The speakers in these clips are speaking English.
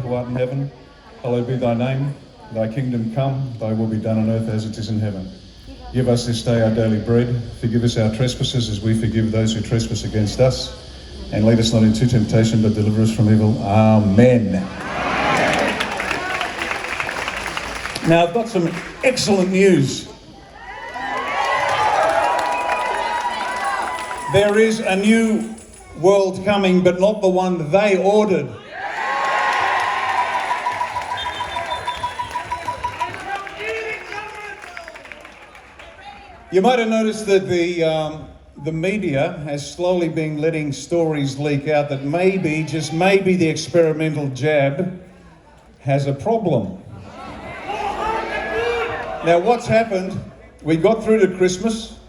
who art in heaven, hallowed be thy name. Thy kingdom come, thy will be done on earth as it is in heaven. Give us this day our daily bread. Forgive us our trespasses as we forgive those who trespass against us. And lead us not into temptation, but deliver us from evil. Amen. Now, I've got some excellent news. There is a new world coming, but not the one they ordered. You might have noticed that the media has slowly been letting stories leak out that maybe, just maybe, the experimental jab has a problem. Now, what's happened, we got through to Christmas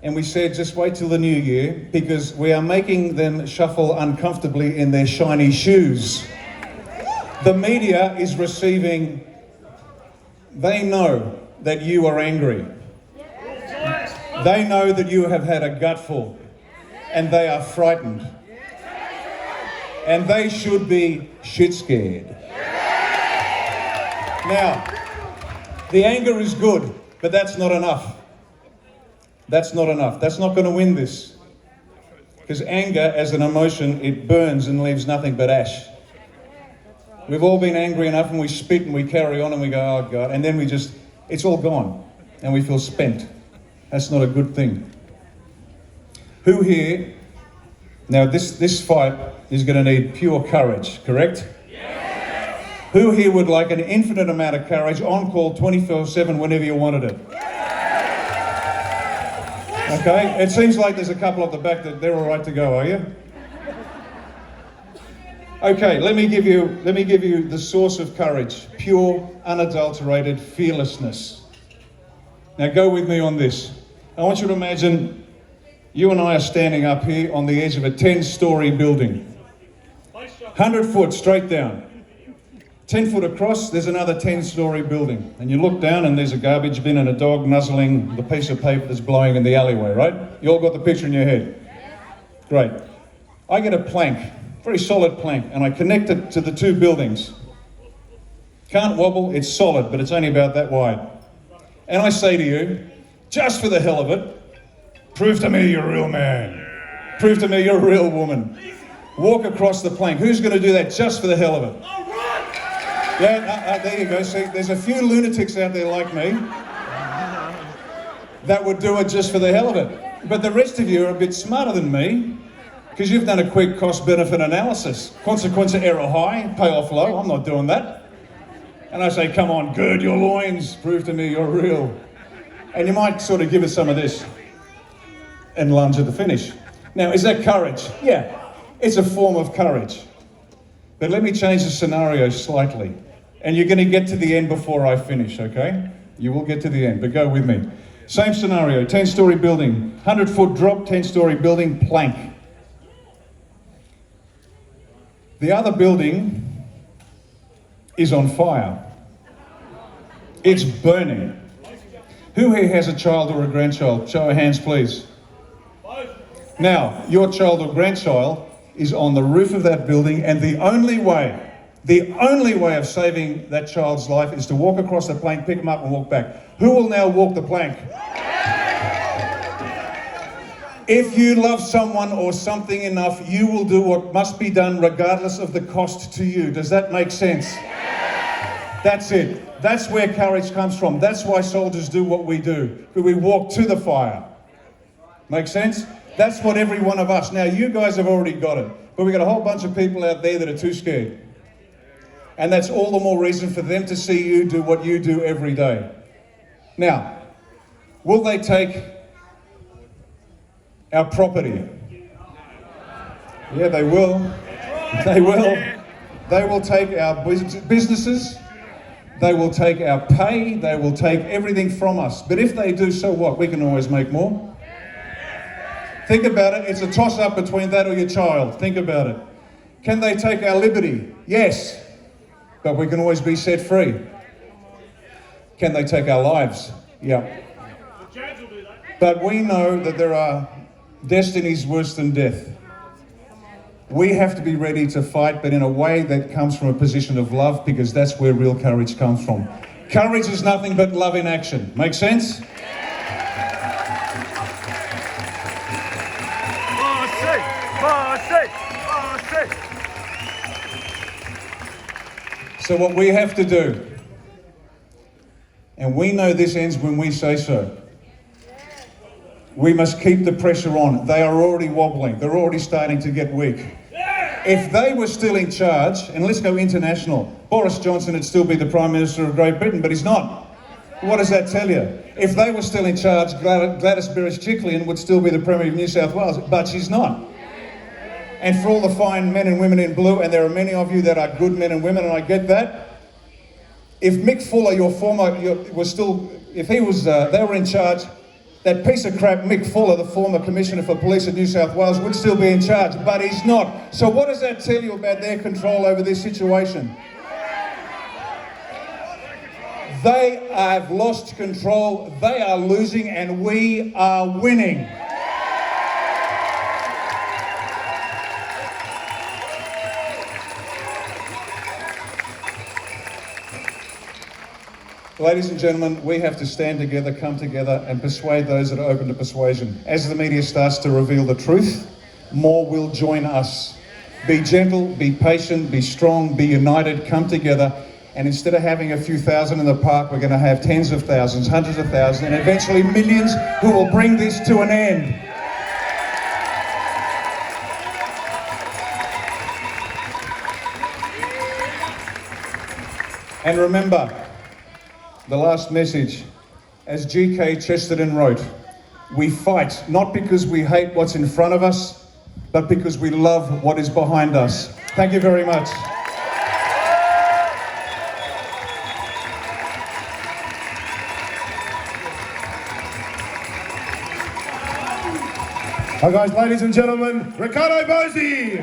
and we said, just wait till the new year, because we are making them shuffle uncomfortably in their shiny shoes. The media is receiving, they know that you are angry. They know that you have had a gutful and they are frightened. And they should be shit scared. Now, the anger is good, but that's not enough. That's not enough. That's not going to win this. Because anger, as an emotion, it burns and leaves nothing but ash. We've all been angry enough and we spit and we carry on and we go, oh God, and then it's all gone and we feel spent. That's not a good thing. Who here, now this fight is going to need pure courage, correct? Yes. Who here would like an infinite amount of courage, on call 24/7 whenever you wanted it? Yes. Okay, it seems like there's a couple at the back that they're all right to go, are you? Okay, let me give you the source of courage, pure, unadulterated fearlessness. Now go with me on this. I want you to imagine you and I are standing up here on the edge of a 10-story building. 100 foot straight down. 10 foot across, there's another 10-story building. And you look down and there's a garbage bin and a dog nuzzling the piece of paper that's blowing in the alleyway, right? You all got the picture in your head? Great. I get a plank, very solid plank, and I connect it to the two buildings. Can't wobble, it's solid, but it's only about that wide. And I say to you, just for the hell of it, prove to me you're a real man. Prove to me you're a real woman. Walk across the plank. Who's going to do that just for the hell of it? Yeah, there you go. See, there's a few lunatics out there like me that would do it just for the hell of it. But the rest of you are a bit smarter than me, because you've done a quick cost-benefit analysis. Consequence of error high, payoff low. I'm not doing that. And I say, come on, gird your loins. Prove to me you're real. And you might sort of give us some of this and lunge at the finish. Now, is that courage? Yeah, it's a form of courage. But let me change the scenario slightly. And you're going to get to the end before I finish, okay? You will get to the end, but go with me. Same scenario, 10-story building, 100-foot drop, 10-story building, plank. The other building is on fire. It's burning. Who here has a child or a grandchild? Show of hands, please. Now, your child or grandchild is on the roof of that building, and the only way of saving that child's life is to walk across the plank, pick them up and walk back. Who will now walk the plank? If you love someone or something enough, you will do what must be done regardless of the cost to you. Does that make sense? That's it. That's where courage comes from. That's why soldiers do what we do. We walk to the fire. Make sense? That's what every one of us. Now, you guys have already got it, but we've got a whole bunch of people out there that are too scared. And that's all the more reason for them to see you do what you do every day. Now, will they take our property? Yeah, they will. They will. They will take our businesses. They will take our pay. They will take everything from us. But if they do, so what? We can always make more. Think about it. It's a toss-up between that or your child. Think about it. Can they take our liberty? Yes. But we can always be set free. Can they take our lives? Yeah. But we know that there are destinies worse than death. We have to be ready to fight, but in a way that comes from a position of love, because that's where real courage comes from. Courage is nothing but love in action. Make sense? Bosi! Bosi! Bosi! So what we have to do, and we know this ends when we say so, we must keep the pressure on. They are already wobbling. They're already starting to get weak. If they were still in charge, and let's go international, Boris Johnson would still be the Prime Minister of Great Britain, but he's not. What does that tell you? If they were still in charge, Gladys Berejiklian would still be the Premier of New South Wales, but she's not. And for all the fine men and women in blue, and there are many of you that are good men and women, and I get that, if Mick Fuller, they were in charge, that piece of crap Mick Fuller, the former Commissioner for Police of New South Wales, would still be in charge, but he's not. So what does that tell you about their control over this situation? They have lost control, they are losing, and we are winning. Ladies and gentlemen, we have to stand together, come together, and persuade those that are open to persuasion. As the media starts to reveal the truth, more will join us. Be gentle, be patient, be strong, be united, come together, and instead of having a few thousand in the park, we're going to have tens of thousands, hundreds of thousands, and eventually millions who will bring this to an end. And remember, the last message, as G.K. Chesterton wrote, we fight not because we hate what's in front of us, but because we love what is behind us. Thank you very much. Hi guys, ladies and gentlemen, Riccardo Bosi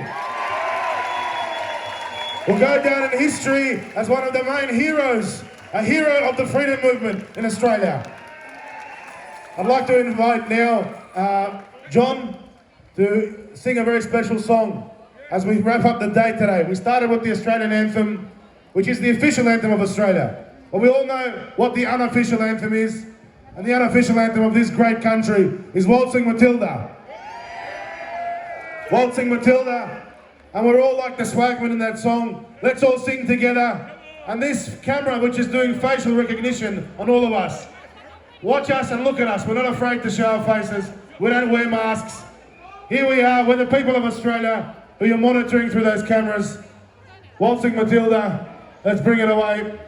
will go down in history as one of the main heroes, a hero of the freedom movement in Australia. I'd like to invite now John to sing a very special song as we wrap up the day today. We started with the Australian anthem, which is the official anthem of Australia. But we all know what the unofficial anthem is, and the unofficial anthem of this great country is Waltzing Matilda. Waltzing Matilda, and we're all like the swagman in that song. Let's all sing together. And this camera, which is doing facial recognition on all of us, watch us and look at us. We're not afraid to show our faces. We don't wear masks. Here we are, we're the people of Australia who you're monitoring through those cameras. Waltzing Matilda, let's bring it away.